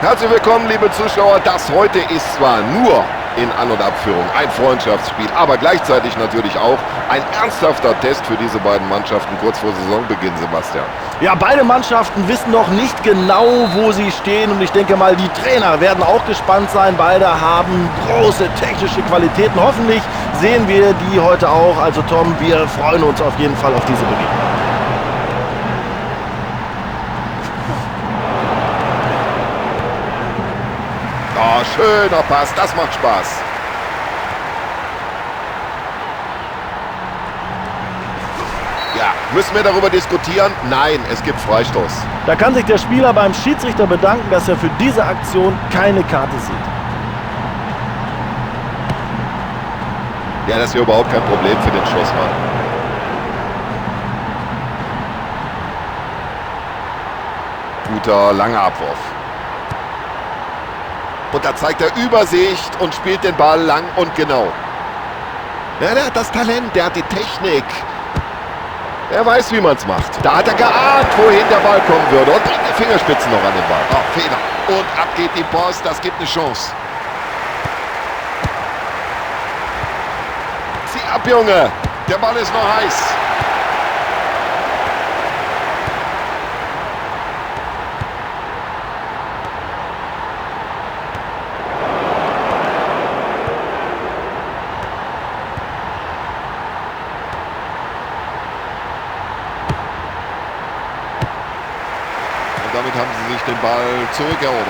Herzlich willkommen, liebe Zuschauer. Das heute ist zwar nur in An- und Abführung ein Freundschaftsspiel, aber gleichzeitig natürlich auch ein ernsthafter Test für diese beiden Mannschaften kurz vor Saisonbeginn, Sebastian. Ja, beide Mannschaften wissen noch nicht genau, wo sie stehen, und ich denke mal, die Trainer werden auch gespannt sein. Beide haben große technische Qualitäten. Hoffentlich sehen wir die heute auch. Also Tom, wir freuen uns auf jeden Fall auf diese Begegnung. Oh, schöner Pass, das macht Spaß. Ja, müssen wir darüber diskutieren? Nein, es gibt Freistoß. Da kann sich der Spieler beim Schiedsrichter bedanken, dass er für diese Aktion keine Karte sieht. Ja, das ist ja überhaupt kein Problem für den Schussmann. Guter, langer Abwurf. Und da zeigt er Übersicht und spielt den Ball lang und genau. Ja, der hat das Talent, der hat die Technik. Er weiß, wie man es macht. Da hat er geahnt, wohin der Ball kommen würde und bringt die Fingerspitzen noch an den Ball. Oh, Fehler. Und ab geht die Post, das gibt eine Chance. Zieh ab, Junge. Der Ball ist noch heiß. Damit haben sie sich den Ball zurückerobert.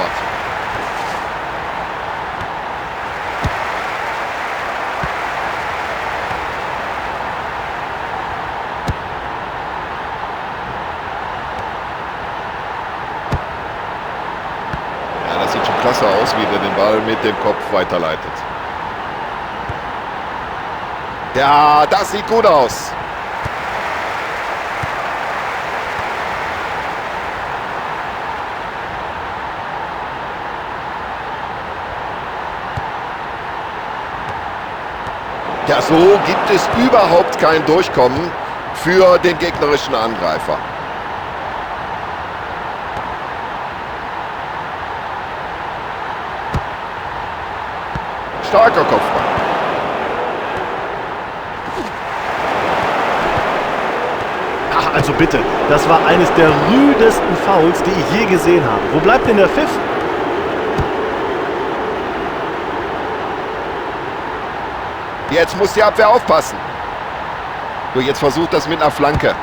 Ja, das sieht schon klasse aus, wie der den Ball mit dem Kopf weiterleitet. Ja, das sieht gut aus. Ja, so gibt es überhaupt kein Durchkommen für den gegnerischen Angreifer. Starker Kopfball. Ach, also bitte, das war eines der rüdesten Fouls, die ich je gesehen habe. Wo bleibt denn der Pfiff? Jetzt muss die Abwehr aufpassen. So, jetzt versucht das mit einer Flanke.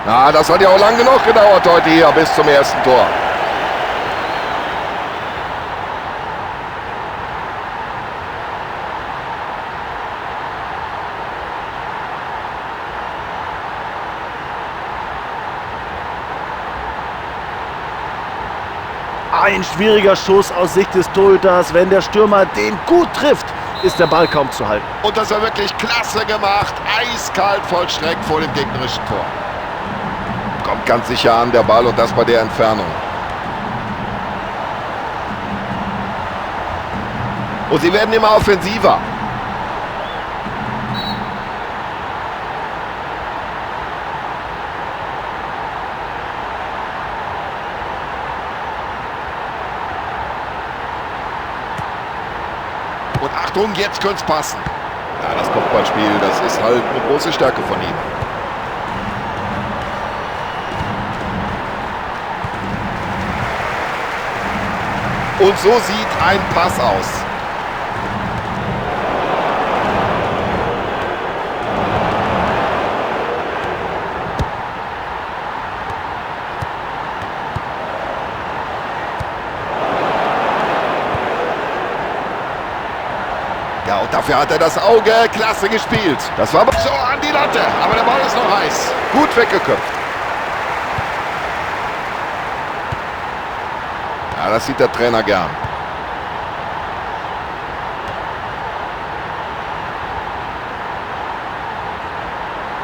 Na, das hat ja auch lang genug gedauert heute hier bis zum ersten Tor. Ein schwieriger Schuss aus Sicht des Torhüters. Wenn der Stürmer den gut trifft, ist der Ball kaum zu halten. Und das war wirklich klasse gemacht. Eiskalt vollstreckt vor dem gegnerischen Tor. Kommt ganz sicher an, der Ball, und das bei der Entfernung. Und sie werden immer offensiver. Und Achtung, jetzt könnte es passen. Ja, das Kopfballspiel, das ist halt eine große Stärke von ihm. Und so sieht ein Pass aus. Ja, und dafür hat er das Auge. Klasse gespielt. Das war so an die Latte, aber der Ball ist noch heiß. Gut weggeköpft. Ja, das sieht der Trainer gern.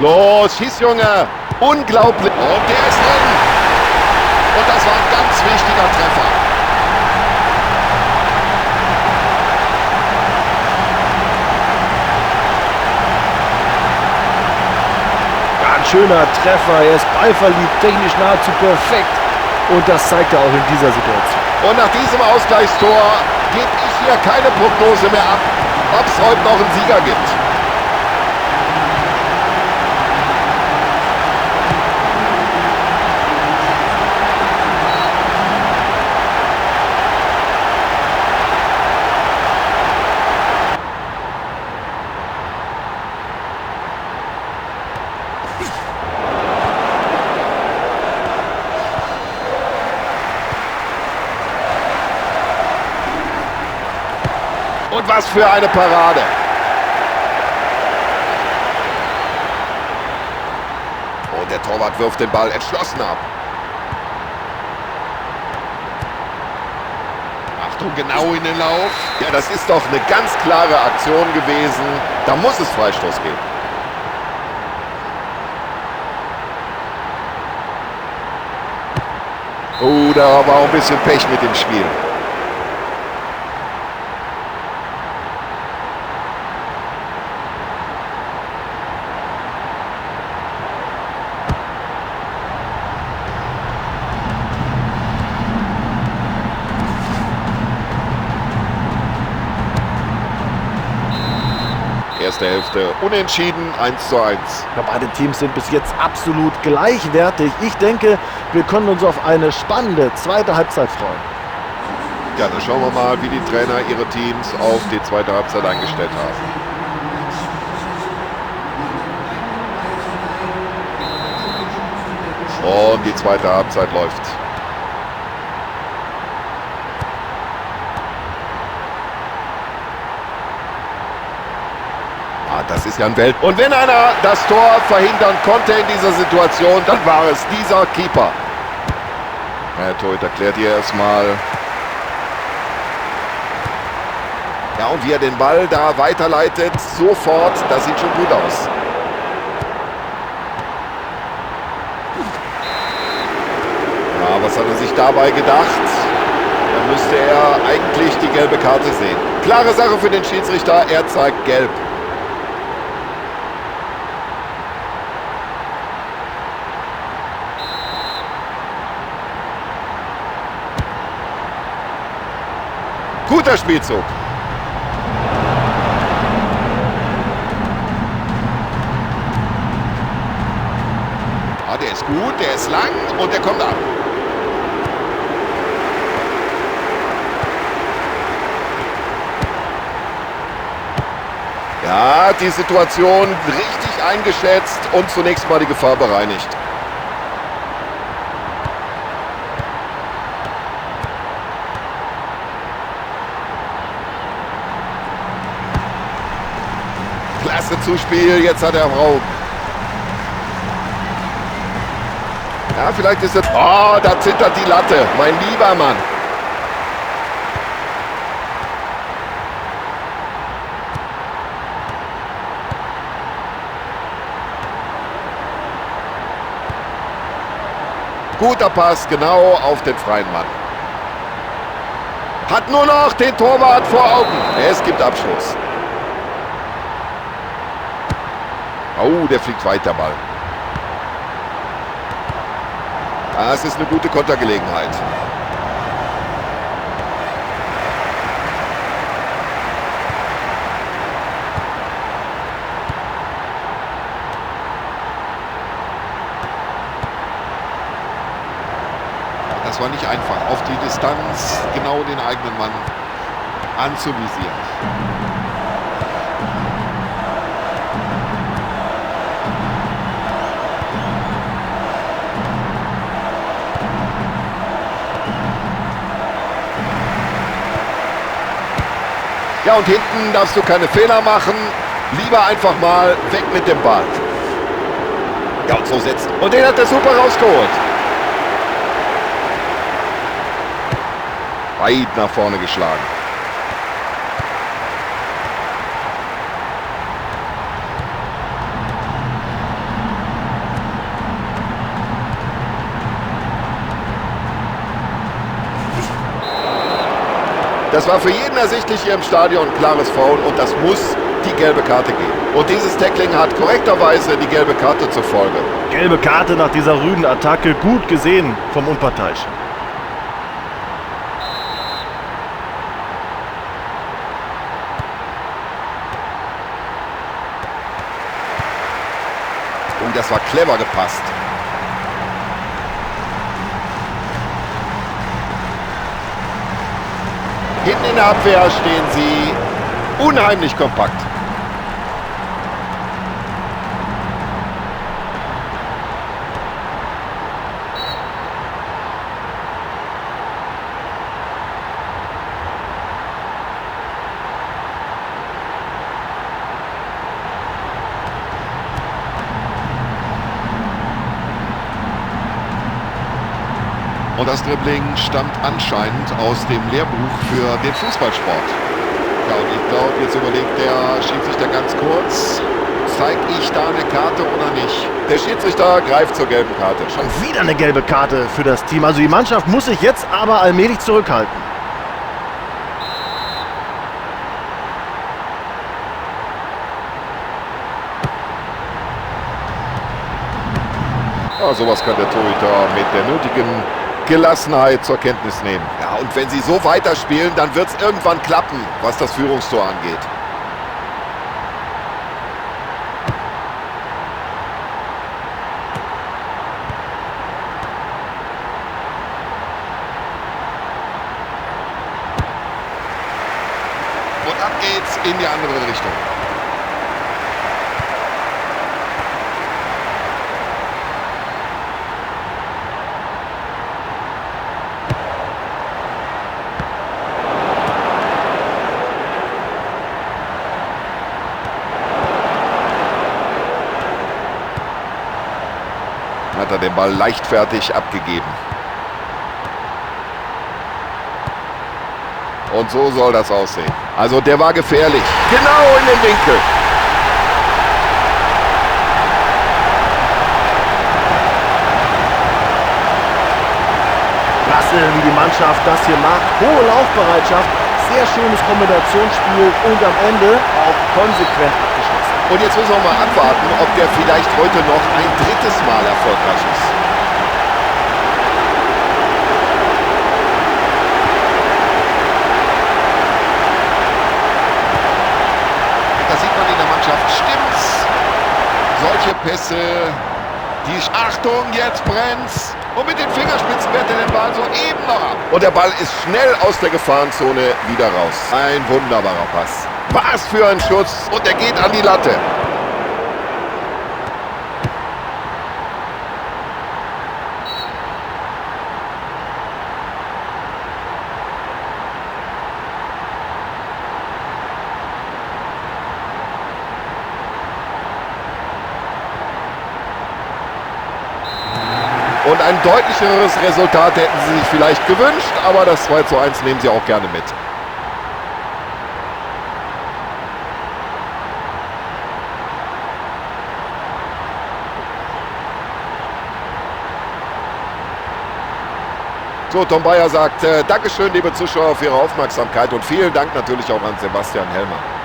Los, schieß, Junge. Unglaublich. Und der ist drin. Und das war ein ganz wichtiger Treffer. Schöner Treffer, er ist ballverliebt, technisch nahezu perfekt, und das zeigt er auch in dieser Situation. Und nach diesem Ausgleichstor gebe ich hier keine Prognose mehr ab, ob es heute noch einen Sieger gibt. Und was für eine Parade. Und der Torwart wirft den Ball entschlossen ab. Achtung, genau in den Lauf. Ja, das ist doch eine ganz klare Aktion gewesen. Da muss es Freistoß geben. Oh, da war auch ein bisschen Pech mit dem Spiel. Erste Hälfte unentschieden, 1:1. Ja, beide Teams sind bis jetzt absolut gleichwertig. Ich denke, wir können uns auf eine spannende zweite Halbzeit freuen. Ja, dann schauen wir mal, wie die Trainer ihre Teams auf die zweite Halbzeit eingestellt haben. Und die zweite Halbzeit läuft. Das ist ja ein Welt. Und wenn einer das Tor verhindern konnte in dieser Situation, dann war es dieser Keeper. Der Torhüter erklärt hier erstmal. Ja, und wie er den Ball da weiterleitet, sofort, das sieht schon gut aus. Ja, was hat er sich dabei gedacht? Da müsste er eigentlich die gelbe Karte sehen. Klare Sache für den Schiedsrichter, er zeigt gelb. Guter Spielzug. Ah, der ist gut, der ist lang und der kommt ab. Ja, die Situation richtig eingeschätzt und zunächst mal die Gefahr bereinigt. Klasse Zuspiel, jetzt hat er Raum. Ja, vielleicht ist es... Oh, da zittert die Latte, mein lieber Mann. Guter Pass, genau auf den freien Mann. Hat nur noch den Torwart vor Augen. Es gibt Abschluss. Oh, der fliegt weit, der Ball. Das ist eine gute Kontergelegenheit. Das war nicht einfach, auf die Distanz genau den eigenen Mann anzuvisieren. Ja, und hinten darfst du keine Fehler machen. Lieber einfach mal weg mit dem Ball. Ja, und so setzt. Und den hat er super rausgeholt. Weit nach vorne geschlagen. Das war für jeden ersichtlich hier im Stadion, klares Foul und das muss die gelbe Karte geben. Und dieses Tackling hat korrekterweise die gelbe Karte zur Folge. Gelbe Karte nach dieser rüden Attacke, gut gesehen vom Unparteiischen. Oh, das war clever gepasst. Hinten in der Abwehr stehen sie unheimlich kompakt. Und das Dribbling stammt anscheinend aus dem Lehrbuch für den Fußballsport. Ja, und ich glaube, jetzt überlegt der Schiedsrichter ganz kurz, zeige ich da eine Karte oder nicht? Der Schiedsrichter greift zur gelben Karte. Schon wieder eine gelbe Karte für das Team. Also die Mannschaft muss sich jetzt aber allmählich zurückhalten. Ja, sowas kann der Torhüter mit der nötigen Gelassenheit zur Kenntnis nehmen. Ja, und wenn sie so weiterspielen, dann wird es irgendwann klappen, was das Führungstor angeht. Und ab geht's in die andere Richtung. Hat er den Ball leichtfertig abgegeben. Und so soll das aussehen. Also der war gefährlich. Genau in den Winkel. Klasse, wie die Mannschaft das hier macht. Hohe Laufbereitschaft, sehr schönes Kombinationsspiel und am Ende auch konsequent abgeschlossen. Und jetzt müssen wir mal abwarten, ob der vielleicht heute noch ein drittes Mal erfolgreich ist. Da sieht man in der Mannschaft, stimmt's? Solche Pässe, die Achtung, jetzt brennt's. Und mit den Fingerspitzen wehrt er den Ball so eben noch ab. Und der Ball ist schnell aus der Gefahrenzone wieder raus. Ein wunderbarer Pass. Was für ein Schuss. Und er geht an die Latte. Und ein deutlicheres Resultat hätten sie sich vielleicht gewünscht, aber das 2:1 nehmen sie auch gerne mit. So, Tom Bayer sagt, Dankeschön, liebe Zuschauer, für Ihre Aufmerksamkeit und vielen Dank natürlich auch an Sebastian Hellmann.